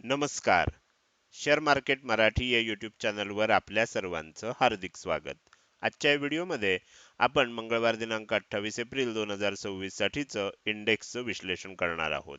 नमस्कार. Share market Marathi या YouTube चॅनलवर आपल्या सर्वांचं हार्दिक स्वागत. आजच्या या व्हिडिओमध्ये आपण मंगळवार दिनांक 28 एप्रिल 2026 साठीचं इंडेक्सचं विश्लेषण करणार आहोत.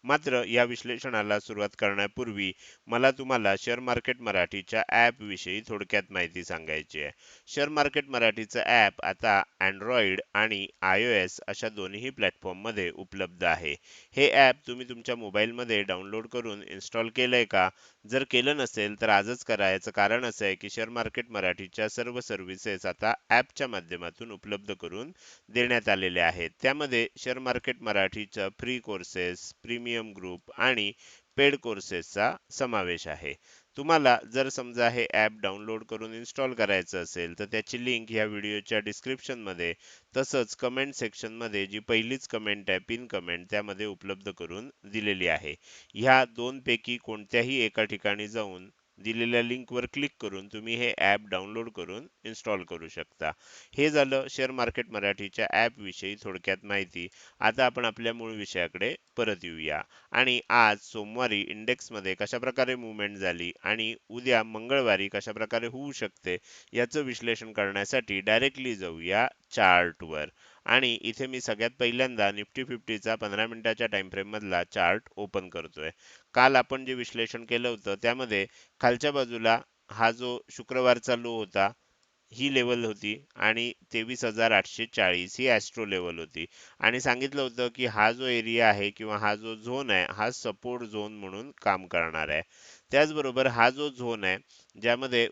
मात्र या विश्लेषणाला सुरुवात करण्यापूर्वी मला तुम्हाला शेअर मार्केट मराठीच्या ॲप विषयी थोडक्यात माहिती सांगायची आहे. शेअर मार्केट मराठीचं ॲप आता Android आणि iOS अशा दोन्ही प्लॅटफॉर्ममध्ये उपलब्ध आहे. हे ॲप तुम्ही तुमच्या मोबाईलमध्ये डाउनलोड करून इन्स्टॉल केलंय का? जर केलं नसेल तर आजच करा. याचं कारण असं आहे की शेअर मार्केट मराठीच्या सर्व सर्व्हिसेस आता ॲपच्या माध्यमातून उपलब्ध करून देण्यात आलेल्या आहेत. त्यामध्ये शेअर मार्केट मराठीच्या फ्री कोर्सेस, प्रीमियम ग्रुप आणि पेड कोर्सेसचा समावेश आहे. तुम्हाला जर समजा हे ॲप डाउनलोड करून इन्स्टॉल करायचं असेल तर त्याची लिंक या व्हिडिओच्या डिस्क्रिप्शनमध्ये तसंच कमेंट सेक्शनमध्ये जी पहिलीच कमेंट आहे पिन कमेंट त्यामध्ये उपलब्ध करून दिलेली आहे. ह्या दोनपैकी कोणत्याही एका ठिकाणी जाऊन दिलेल्या लिंकवर क्लिक करून तुम्ही हे ॲप डाउनलोड करून इन्स्टॉल करू शकता. हे झालं शेअर मार्केट मराठीच्या ॲप विषयी थोडक्यात माहिती. आता आपण आपल्या मूळ विषयाकडे परत येऊया आणि आज सोमवारी इंडेक्समध्ये कशाप्रकारे मूव्हमेंट झाली आणि उद्या मंगळवारी कशाप्रकारे होऊ शकते याचं विश्लेषण करण्यासाठी डायरेक्टली जाऊया चार्टवर. आणि इथे मी सगळ्यात पहिल्यांदा निफ्टी 50चा 15 मिनिटाच्या टाइम फ्रेम मधला चार्ट ओपन करतोय. काल आपण जे विश्लेषण केलं होतं त्यामध्ये खालच्या बाजूला हा जो शुक्रवारचा लो होता ही लेवल होती आणि 23,840 ही ॲस्ट्रो लेवल होती आणि सांगितलं होतं की हा जो एरिया आहे किंवा हा जो झोन आहे हा सपोर्ट झोन म्हणून काम करणार आहे. त्याचबरोबर हा जो झोन आहे ज्यामध्ये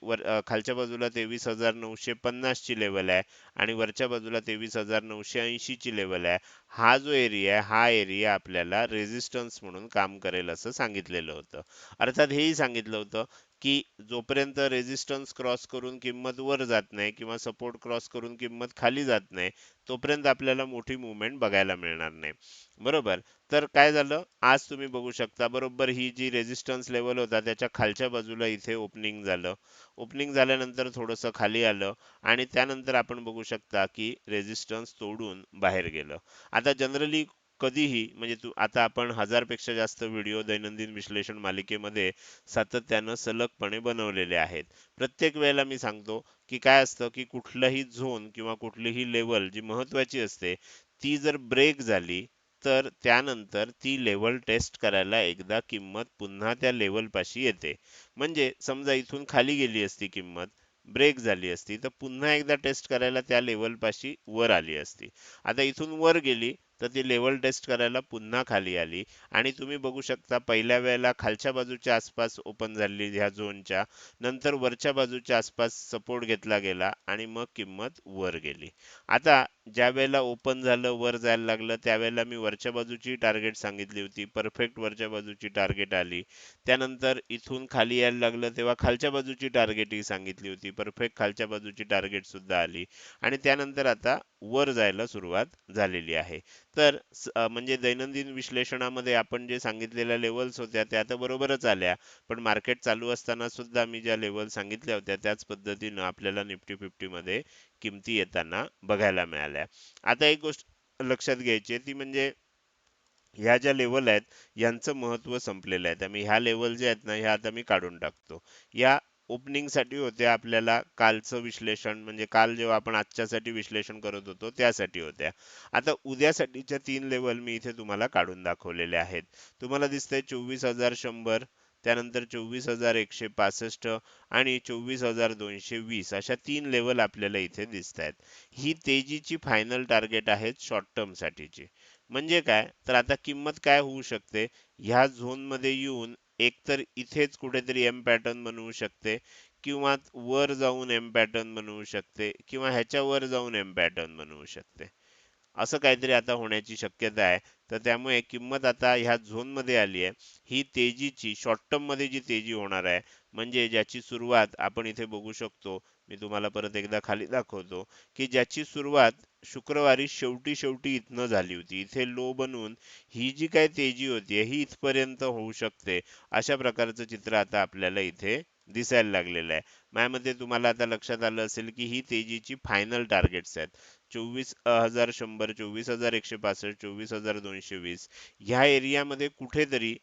खालच्या बाजूला 23,950 ची लेवल आहे आणि वरच्या बाजूला 23,980 ची लेवल आहे. हा जो एरिया आहे हा एरिया आपल्याला रेझिस्टन्स म्हणून काम करेल असं सांगितलेलं होतं. अर्थात हेही सांगितलं होतं की जोपर्यंत रेझिस्टन्स क्रॉस करून किंमत वर जात नाही किंवा सपोर्ट क्रॉस करून किंमत खाली जात नाही तोपर्यंत आपल्याला मोठी मूव्हमेंट बघायला मिळणार नाही. बरोबर. तर काय झालं आज तुम्ही बघू शकता बरोबर ही जी रेझिस्टन्स लेवल होता त्याच्या खालच्या बाजूला इथे ओपनिंग झालं. ओपनिंग झाल्यानंतर थोडंसं खाली आलं आणि त्यानंतर आपण बघू शकता की रेझिस्टन्स तोडून बाहेर गेलं. आता जनरली कधीही म्हणजे आता आपण 1000 पेक्षा जास्त व्हिडिओ दैनंदिन विश्लेषण मालिकेमध्ये सातत्यानं सलगपणे बनवलेले आहेत. प्रत्येक वेळेला मी सांगतो की काय असतं की कुठलाही झोन किंवा कुठलीही लेवल जी महत्वाची असते ती जर ब्रेक झाली तर त्यानंतर ती लेवल टेस्ट करायला एकदा किंमत पुन्हा त्या लेवल पाशी येते. म्हणजे समजा इथून खाली गेली असती किंमत ब्रेक झाली असती तर पुन्हा एकदा टेस्ट करायला त्या लेवल पाशी वर आली असती. आता इथून वर गेली तर ती लेवल टेस्ट करायला पुन्हा खाली आली आणि तुम्ही बघू शकता पहिल्या वेळेला खालच्या बाजूच्या आसपास ओपन झाली ह्या झोनच्या नंतर वरच्या बाजूच्या आसपास सपोर्ट घेतला गेला आणि मग किंमत वर गेली. आता ज्या वेळेला ओपन झालं वर जायला लागलं त्यावेळेला मी वरच्या बाजूची टार्गेट सांगितली होती परफेक्ट वरच्या बाजूची टार्गेट आली. त्यानंतर इथून खाली यायला लागलं तेव्हा खालच्या बाजूची टार्गेट ही सांगितली होती परफेक्ट खालच्या बाजूची टार्गेट सुद्धा आली आणि त्यानंतर आता वर जायला सुरुवात झालेली आहे. तर म्हणजे दैनंदिन विश्लेषणामध्ये आपण जे सांगितलेल्या लेवल्स होत्या त्या तर बरोबरच आल्या पण मार्केट चालू असताना सुद्धा मी ज्या लेवल सांगितल्या होत्या त्याच पद्धतीनं आपल्याला निफ्टी 50 मध्ये किमती येताना बघायला मिळाल्या. आता एक गोष्ट लक्षात घ्यायची आहे ती म्हणजे ह्या ज्या लेवल आहेत यांचं महत्त्व संपलेलं आहे. त्यामुळे ह्या लेवल जे आहेत ना ह्या आता मी काढून टाकतो. या ओपनिंग साठी होत्या आपल्याला कालचं विश्लेषण म्हणजे काल जेव्हा आपण आजच्यासाठी विश्लेषण करत होतो त्यासाठी होत्या. आता उद्यासाठीच्या 3 लेवल मी इथे तुम्हाला काढून दाखवलेले आहेत. तुम्हाला दिसतंय 24,100 त्यानंतर 24,165 आणि 24,220 अशा 3 लेवल आपल्याला इथे दिसत आहेत. ही तेजीची फायनल टार्गेट आहेत शॉर्ट टर्म साठीची. म्हणजे काय तर आता किंमत काय होऊ शकते ह्या झोन मध्ये येऊन एकतर इथेच कुठेतरी एम पॅटर्न बनवू शकते किंवा वर जाऊन एम पॅटर्न बनवू शकते किंवा ह्याच्या वर जाऊन एम पॅटर्न बनवू शकते. असं काहीतरी आता होण्याची शक्यता आहे. तर त्यामुळे किंमत आता ह्या झोन मध्ये आली आहे. ही तेजीची शॉर्ट टर्म मध्ये जी तेजी होणार आहे म्हणजे ज्याची सुरुवात आपण इथे बघू शकतो. मी तुम्हाला परत एकदा खाली दाखवतो की ज्याची सुरुवात शुक्रवारी शेवटी शेवटी इथनं झाली होती. इथे लो बनवून ही जी काय तेजी होती ही इथपर्यंत होऊ शकते. अशा प्रकारचं चित्र आता आपल्याला इथे दिसायला लागलेलं आहे. माझ्या मते तुम्हाला आता लक्षात आलं असेल की ही तेजीची फायनल टार्गेट्स आहेत. 24,100 24,165 24,220 ह्या एरियामध्ये कुठेतरी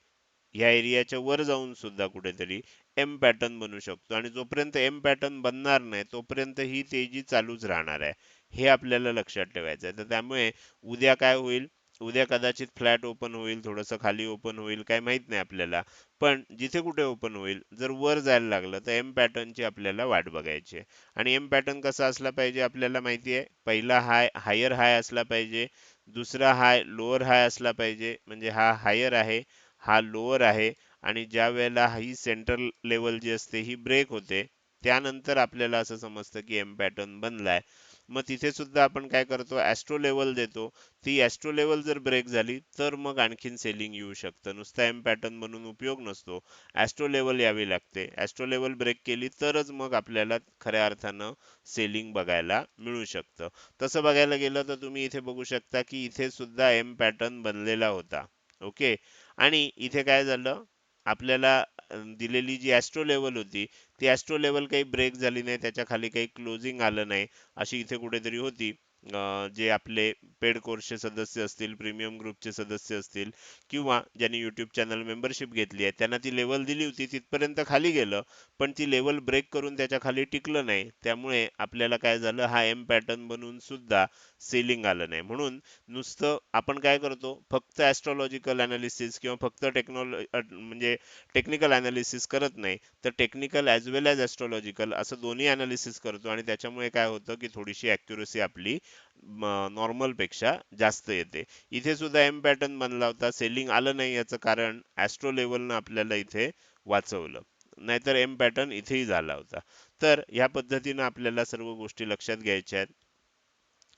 ह्या एरियाच्या वर जाऊन सुद्धा कुठेतरी एम पॅटर्न बनू शकतो आणि जोपर्यंत एम पॅटर्न बनणार नाही तोपर्यंत ही तेजी चालूच राहणार आहे. हे आपल्याला लक्षात ठेवायचं आहे. तर त्यामुळे उद्या काय होईल, उद्या कदाचित फ्लॅट ओपन होईल, थोडंसं खाली ओपन होईल, काय माहित नाही आपल्याला. पण जिथे कुठे ओपन होईल, जर वर जायला लागलं तर एम पॅटर्नची आपल्याला वाट बघायची आहे. आणि एम पॅटर्न कसा असला पाहिजे आपल्याला माहिती आहे. पहिला हाय हायर हाय असला पाहिजे, दुसरा हाय लोअर हाय असला पाहिजे, म्हणजे हा हायर आहे, हा लोअर आहे, आणि ज्या वेळेला ही सेंट्रल लेवल जी असते ही ब्रेक होते, त्यानंतर आपल्याला असं समजतं की एम पॅटर्न बनलाय. मग तिथे सुद्धा आपण काय करतो, ॲस्ट्रो लेवल देतो. ती ॲस्ट्रो लेवल जर ब्रेक झाली तर मग आणखीन सेलिंग येऊ शकतं. नुसता एम पॅटर्न बनून उपयोग नसतो, ॲस्ट्रो लेवल यावी लागते. ॲस्ट्रो लेवल ब्रेक केली तरच मग आपल्याला खऱ्या अर्थानं सेलिंग बघायला मिळू शकतं. तसं बघायला गेलं तर तुम्ही इथे बघू शकता की इथे सुद्धा एम पॅटर्न बनलेला होता. ओके, आणि इथे काय झालं, आपल्याला दिलेली जी ॲस्ट्रो लेवल होती ती ॲस्ट्रो लेवल काही ब्रेक झाली नाही, त्याच्या खाली काही क्लोजिंग आलं नाही, अशी इथे कुठेतरी होती. जे आपले पेड कोर्सचे सदस्य असतील, प्रीमियम ग्रुपचे सदस्य असतील, किंवा ज्यांनी YouTube चॅनल मेंबरशिप घेतली आहे त्यांना ती लेवल दिली होती, तिथपर्यंत खाली गेलं, पण ती लेवल ब्रेक करून त्याच्या खाली टिकलं नाही. त्यामुळे आपल्याला काय झालं, हा एम पॅटर्न बनून सुद्धा सेलिंग आलं नाही. म्हणून नुसतं आपण काय करतो, फक्त ॲस्ट्रॉलॉजिकल अनालिसिस किंवा फक्त म्हणजे टेक्निकल अनालिसिस करत नाही, तर टेक्निकल ॲज वेल ॲज ॲस्ट्रॉलॉजिकल असं दोन्ही अनालिसिस करतो, आणि त्याच्यामुळे काय होतं की थोडीशी ॲक्युरसी आपली नॉर्मल पेक्षा जास्त येते. इथे सुद्धा एम पॅटर्न बनला होता, सेलिंग आलं नाही, याचं कारण ॲस्ट्रो लेवलनं आपल्याला इथे वाचवलं, नाहीतर एम पॅटर्न इथेही झाला होता. तर ह्या पद्धतीनं आपल्याला सर्व गोष्टी लक्षात घ्यायच्या आहेत.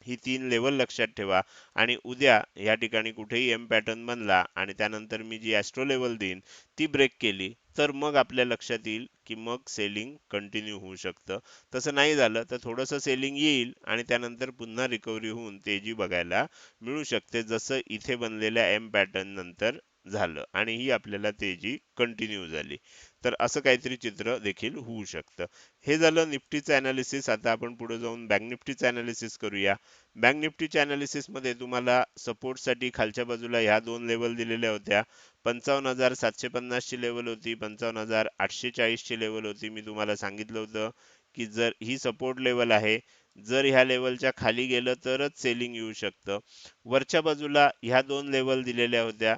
ही 3 लेवल लक्षात ठेवा, आणि उद्या या ठिकाणी कुठेही एम पॅटर्न बनला आणि त्यानंतर मी जी ॲस्ट्रो लेवल देईन ती ब्रेक केली, तर मग आपल्या लक्षात येईल की मग सेलिंग कंटिन्यू होऊ शकतं. तसं नाही झालं तर थोडंसं सेलिंग येईल आणि त्यानंतर पुन्हा रिकव्हरी होऊन तेजी बघायला मिळू शकते, जसं इथे बनलेल्या एम पॅटर्न नंतर झालं आणि ही आपल्याला तेजी कंटिन्यू झाली. तर असं काहीतरी चित्र देखील होऊ शकतं. हे झालं निफ्टीचं अनालिसिस. आता आपण पुढे जाऊन बँक निफ्टीचं अनालिसिस करूया. बँक निफ्टीच्या अनालिसिस मध्ये तुम्हाला सपोर्टसाठी खालच्या बाजूला ह्या दोन लेवल दिलेल्या होत्या. 55,750 ची लेवल होती, 55,840 ची लेवल होती. मी तुम्हाला सांगितलं होतं की जर ही सपोर्ट लेवल आहे, जर ह्या लेवलच्या खाली गेलं तरच सेलिंग येऊ शकतं. वरच्या बाजूला ह्या दोन लेवल दिलेल्या होत्या,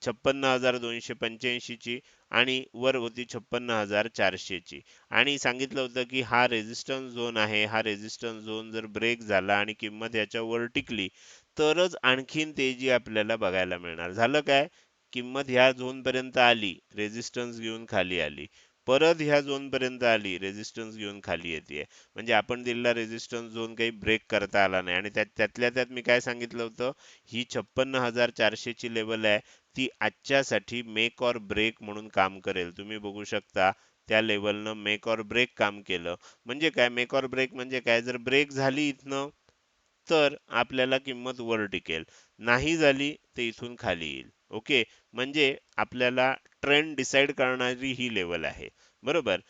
56,285 ची आणि वर होती 56,400 ची, आणि सांगितलं होतं की हा रेझिस्टन्स झोन आहे, हा रेझिस्टन्स झोन जर ब्रेक झाला आणि किंमत याच्यावर टिकली तरच आणखीन तेजी आपल्याला बघायला मिळणार. झालं काय, किंमत ह्या झोन पर्यंत आली, रेझिस्टन्स घेऊन खाली आली, परत ह्या झोन पर्यंत आली, रेझिस्टन्स घेऊन खाली येते, म्हणजे आपण दिलेला रेझिस्टन्स झोन काही ब्रेक करता आला नाही. आणि त्यातल्या त्यात मी काय सांगितलं होतं, ही 56,400 ची लेवल आहे, ती आजच्यासाठी मेक ऑर ब्रेक म्हणून काम करेल. तुम्ही बघू शकता त्या लेवलनं मेक ऑर ब्रेक काम केलं. म्हणजे काय, मेक ऑर ब्रेक म्हणजे काय, जर ब्रेक झाली इथनं तर आपल्याला किंमत वर टिकेल, नाही झाली तर इथून खाली येईल. ओके, म्हणजे आपल्याला ट्रेंड डिसाईड करणारी ही लेवल आहे, बरोबर.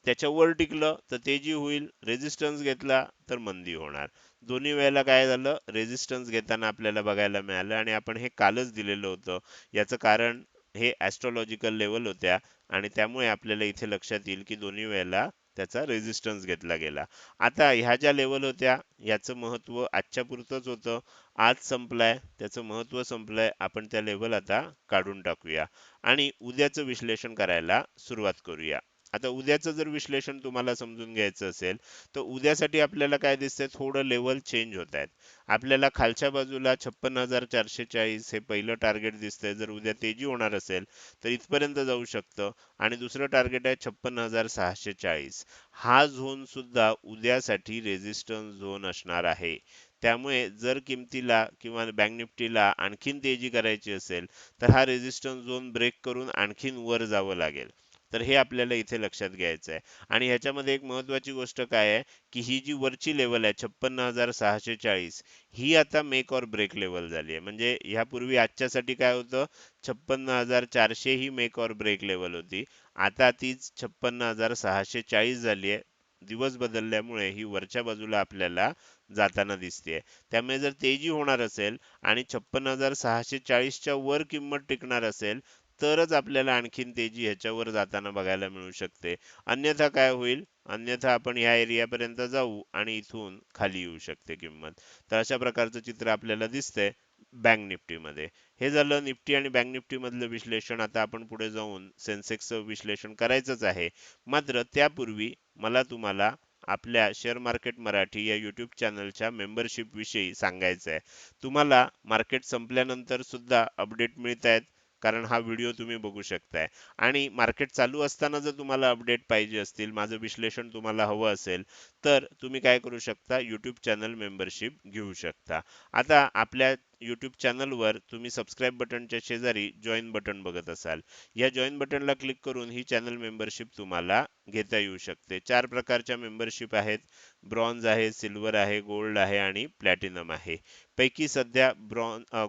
त्याच्यावर टिकलं तर तेजी होईल, रेझिस्टन्स घेतला तर मंदी होणार. दोन्ही वेळेला काय झालं, रेझिस्टन्स घेताना आपल्याला बघायला मिळालं, आणि आपण हे कालच दिलेलं होतं. याचं कारण हे ॲस्ट्रॉलॉजिकल लेवल होत्या, आणि त्यामुळे आपल्याला इथे लक्षात येईल की दोन्ही वेळेला त्याचा रेझिस्टन्स घेतला गेला. आता ह्या ज्या लेवल होत्या याचं महत्त्व आजच्या पुरतंच होतं, आज संपलाय, त्याचं महत्त्व संपलंय. आपण त्या लेवल आता काढून टाकूया आणि उद्याचं विश्लेषण करायला सुरुवात करूया. आता उद्याचं जर विश्लेषण तुम्हाला समजून घ्यायचं असेल तर उद्यासाठी आपल्याला काय दिसतंय, थोडं लेवल चेंज होत आहेत. आपल्याला खालच्या बाजूला 56,440 हे पहिलं टार्गेट दिसतंय. जर उद्या तेजी होणार असेल तर इथपर्यंत जाऊ शकतं, आणि दुसरं टार्गेट आहे 56,640. हा झोन सुद्धा उद्यासाठी रेझिस्टन्स झोन असणार आहे. त्यामुळे जर किमतीला किंवा बँक निफ्टीला आणखीन तेजी करायची असेल तर हा रेझिस्टन्स झोन ब्रेक करून आणखीन वर जावं लागेल. तर हे आपल्याला इथे लक्षात घ्यायचं आहे. आणि ह्याच्यामध्ये एक महत्त्वाची गोष्ट काय आहे की ही जी वरची लेवल आहे 56,640, ही आता मेक ऑर ब्रेक लेवल झाली आहे. म्हणजे ह्यापूर्वी आजच्यासाठी काय होतं, 56,400 ही मेक ऑर ब्रेक लेवल होती, आता तीच 56,640 झाली आहे. दिवस बदलल्यामुळे ही वरच्या बाजूला आपल्याला जाताना दिसते. त्यामुळे जर तेजी होणार असेल आणि 56,640 च्या वर किंमत टिकणार असेल तरच आपल्याला आणखीन तेजी ह्याच्यावर जाताना बघायला मिळू शकते. अन्यथा काय होईल? अन्यथा आपण ह्या एरियापर्यंत जाऊ आणि इथून खाली येऊ शकते किंमत. तर अशा प्रकारचं चित्र आपल्याला दिसतंय बँक निफ्टीमध्ये. हे झालं निफ्टी आणि बँक निफ्टी मधलं विश्लेषण. आता आपण पुढे जाऊन सेन्सेक्सचं विश्लेषण करायचंच आहे. मात्र त्यापूर्वी मला तुम्हाला आपल्या शेअर मार्केट मराठी या YouTube चॅनलच्या मेंबरशिप विषयी सांगायचं आहे. तुम्हाला मार्केट संपल्यानंतर सुद्धा अपडेट मिळत आहेत, कारण हा व्हिडिओ तुम्ही बघू शकताय. आणि मार्केट चालू असताना जर तुम्हाला अपडेट पाहिजे असतील, माझं विश्लेषण तुम्हाला हवं असेल, तर तुम्ही काय करू शकता, YouTube चॅनल मेंबरशिप घेऊ शकता. आता आपल्या YouTube चॅनलवर तुम्ही सबस्क्राईब बटनच्या शेजारी जॉईन बटन बघत असाल. या जॉईन बटनला क्लिक करून ही चॅनल मेंबरशिप तुम्हाला घेता येऊ शकते. 4 प्रकारच्या मेंबरशिप आहेत. ब्रॉन्झ आहे, सिल्वर आहे, गोल्ड आहे आणि प्लॅटिनम आहे. पैकी सध्या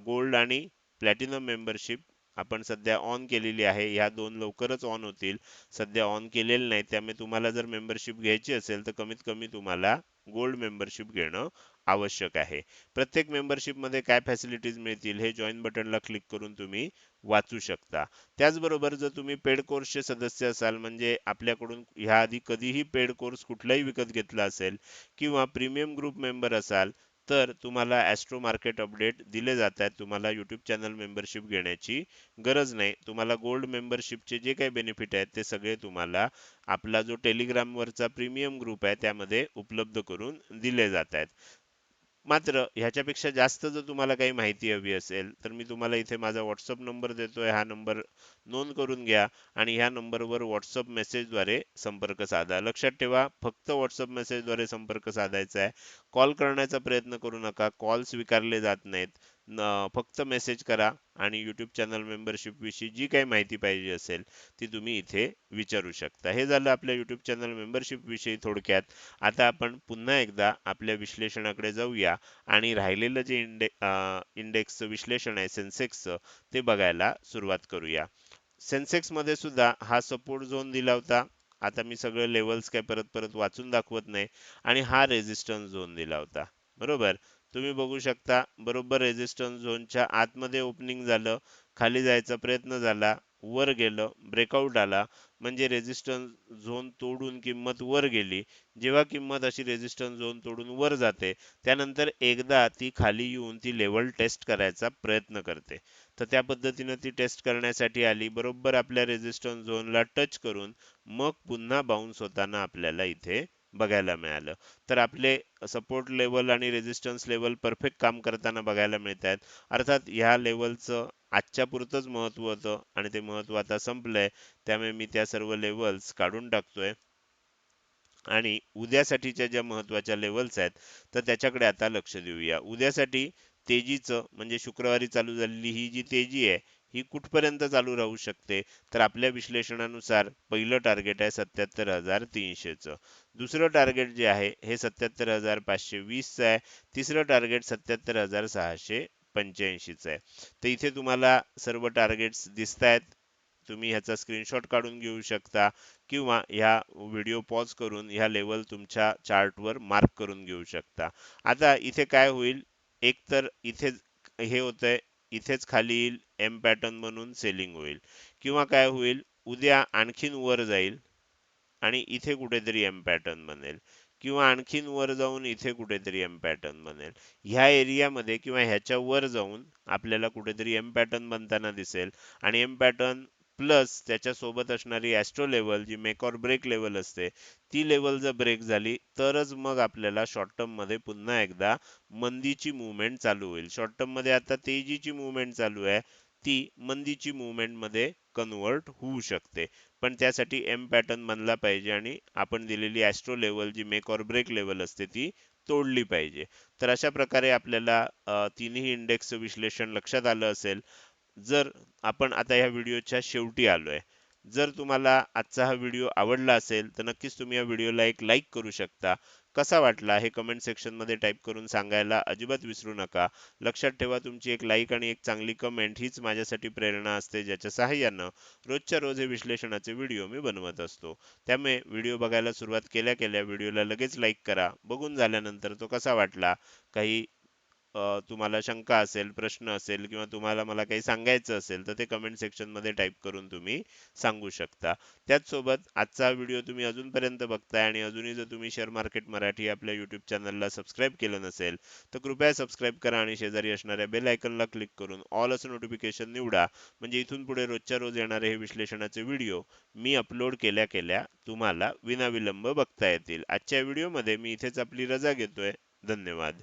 गोल्ड आणि प्लॅटिनम मेंबरशिप आपण सध्या ऑन केलेली आहे. ह्या दोन लवकरच ऑन होतील. सध्या ऑन केलेलं नाही, त्यामुळे तुम्हाला जर मेंबरशिप घ्यायची असेल तर कमीत कमी तुम्हाला गोल्ड मेंबरशिप घेणं आवश्यक आहे. प्रत्येक मेंबरशिप मध्ये काय फॅसिलिटीज मिळतील हे जॉईन बटनला क्लिक करून तुम्ही वाचू शकता. त्याचबरोबर जर तुम्ही पेड कोर्सचे सदस्य असाल, म्हणजे आपल्याकडून ह्या आधी कधीही पेड कोर्स कुठलाही विकत घेतला असेल किंवा प्रीमियम ग्रुप मेंबर असाल, तर तुम्हाला ॲस्ट्रो मार्केट अपडेट दिले जात आहेत. तुम्हाला YouTube चॅनल मेंबरशिप घेण्याची गरज नाही. तुम्हाला गोल्ड मेंबरशिपचे जे काही बेनिफिट आहेत ते सगळे तुम्हाला आपला जो टेलिग्रामवरचा प्रीमियम ग्रुप आहे त्यामध्ये उपलब्ध करून दिले जात आहेत. मात्र ह्याच्यापेक्षा जास्त जर तुम्हाला काही माहिती हवी असेल, तर मी तुम्हाला इथे माझा WhatsApp नंबर देतोय. हा नंबर नोंद करून घ्या आणि ह्या नंबरवर WhatsApp मेसेजद्वारे संपर्क साधा. लक्षात ठेवा, फक्त WhatsApp मेसेजद्वारे संपर्क साधायचा आहे. कॉल करण्याचा प्रयत्न करू नका. कॉल स्वीकारले जात नाहीत. फक्त मेसेज करा आणि YouTube चॅनल मेंबरशिप विषयी जी काही माहिती पाहिजे असेल ती तुम्ही इथे विचारू शकता. हे झालं आपल्या YouTube चॅनल मेंबरशिप विषयी थोडक्यात. आता आपण पुन्हा एकदा आपल्या विश्लेषणाकडे जाऊया आणि राहिलेलं जे इंडेक्सचं विश्लेषण आहे सेन्सेक्सचं, ते बघायला सुरुवात करूया. सेन्सेक्स मध्ये सुद्धा हा सपोर्ट झोन दिला होता. आता मी सगळे लेवल्स काय परत परत वाचून दाखवत नाही. आणि हा रेझिस्टन्स झोन दिला होता. बरोबर, तुम्ही बघू शकता बरोबर रेझिस्टन्स झोनच्या आतमध्ये ओपनिंग झालं, खाली जायचा प्रयत्न झाला, वर गेलं, ब्रेकआउट आला, म्हणजे रेझिस्टन्स झोन तोडून किंमत वर गेली. जेव्हा किंमत अशी रेझिस्टन्स झोन तोडून वर जाते, त्यानंतर एकदा ती खाली येऊन ती लेवल टेस्ट करायचा प्रयत्न करते. तर त्या पद्धतीनं ती टेस्ट करण्यासाठी आली, बरोबर आपल्या रेझिस्टन्स झोनला टच करून मग पुन्हा बाउन्स होताना आपल्याला इथे बघायला मिळालं. तर आपले सपोर्ट लेवल आणि रेझिस्टन्स लेवल परफेक्ट काम करताना बघायला मिळत आहेत. अर्थात ह्या लेवलचं आजच्या पुरतंच महत्व होतं आणि ते महत्व आता संपलंय. त्यामुळे मी त्या सर्व लेवल्स काढून टाकतोय आणि उद्यासाठीच्या ज्या महत्त्वाच्या लेवल्स आहेत तर त्याच्याकडे आता लक्ष देऊया. उद्यासाठी तेजीचं म्हणजे शुक्रवारी चालू झालेली ही जी तेजी आहे ही कुठपर्यंत चालू राहू शकते, तर आपल्या विश्लेषणानुसार पहिलं टार्गेट आहे 77,300चं. दुसरं टार्गेट जे आहे हे 77,520चं आहे. तिसरं टार्गेट 77,685चं आहे. तर इथे तुम्हाला सर्व टार्गेट्स दिसत आहेत. तुम्ही ह्याचा स्क्रीनशॉट काढून घेऊ शकता किंवा ह्या व्हिडिओ पॉज करून ह्या लेवल तुमच्या चार्टवर मार्क करून घेऊ शकता. आता इथे काय होईल, एक तर इथे हे होतंय, इथेच खाली येईल, एम पॅटर्न म्हणून सेलिंग होईल, किंवा काय होईल, उद्या आणखीन वर जाईल आणि इथे कुठेतरी एम पॅटर्न बनेल, किंवा आणखीन वर जाऊन इथे कुठेतरी एम पॅटर्न बनेल. ह्या एरियामध्ये किंवा ह्याच्या वर जाऊन आपल्याला कुठेतरी एम पॅटर्न बनताना दिसेल. आणि एम पॅटर्न प्लस त्याच्या सोबत असणारी ॲस्ट्रो लेवल जी मेक ऑर ब्रेक लेवल असते, ती लेवल जर ब्रेक झाली तरच मग आपल्याला शॉर्ट टर्म मध्ये पुन्हा एकदा मंदीची मूवमेंट चालू होईल. शॉर्ट टर्म मध्ये आता तेजीची मूवमेंट चालू आहे, ती मंदीची मूवमेंट मध्ये कन्वर्ट होऊ शकते. पण त्यासाठी एम पॅटर्न बनला पाहिजे आणि आपण दिलेली ॲस्ट्रो लेवल जी मेक ऑर ब्रेक लेवल असते ती तोडली पाहिजे. तर अशा प्रकारे आपल्याला तिन्ही इंडेक्सचं विश्लेषण लक्षात आलं असेल. जर आपण आता ह्या व्हिडिओच्या शेवटी आलोय, जर तुम्हाला आजचा हा व्हिडिओ आवडला असेल तर नक्कीच तुम्ही या व्हिडिओला एक लाईक करू शकता. कसा वाटला हे कमेंट सेक्शन मध्ये टाईप करून सांगायला अजिबात विसरू नका. लक्षात ठेवा, तुमची एक लाईक आणि एक चांगली कमेंट हीच माझ्यासाठी प्रेरणा असते, ज्याच्या सहाय्यानं रोजच्या रोज हे विश्लेषणाचे व्हिडिओ मी बनवत असतो. त्यामुळे व्हिडिओ बघायला सुरुवात केल्या केल्या व्हिडिओला लगेच लाईक करा. बघून झाल्यानंतर तो कसा वाटला काही तुम्हाला शंका असेल, प्रश्न असेल किंवा तुम्हाला मला काही सांगायचं असेल, तर ते कमेंट सेक्शनमध्ये टाइप करून तुम्ही सांगू शकता. त्याचसोबत आजचा व्हिडिओ तुम्ही अजूनपर्यंत बघताय आणि अजूनही जर तुम्ही शेअर मार्केट मराठी आपल्या YouTube चॅनलला सबस्क्राईब केलं नसेल, तर कृपया सबस्क्राईब करा आणि शेजारी असणाऱ्या बेल आयकॉनला क्लिक करून ऑल असं नोटिफिकेशन निवडा. म्हणजे इथून पुढे रोजच्या रोज येणारे हे विश्लेषणाचे व्हिडिओ मी अपलोड केल्या केल्या तुम्हाला विनाविलंब बघता येतील. आजच्या व्हिडिओमध्ये मी इथेच आपली रजा घेतोय. धन्यवाद.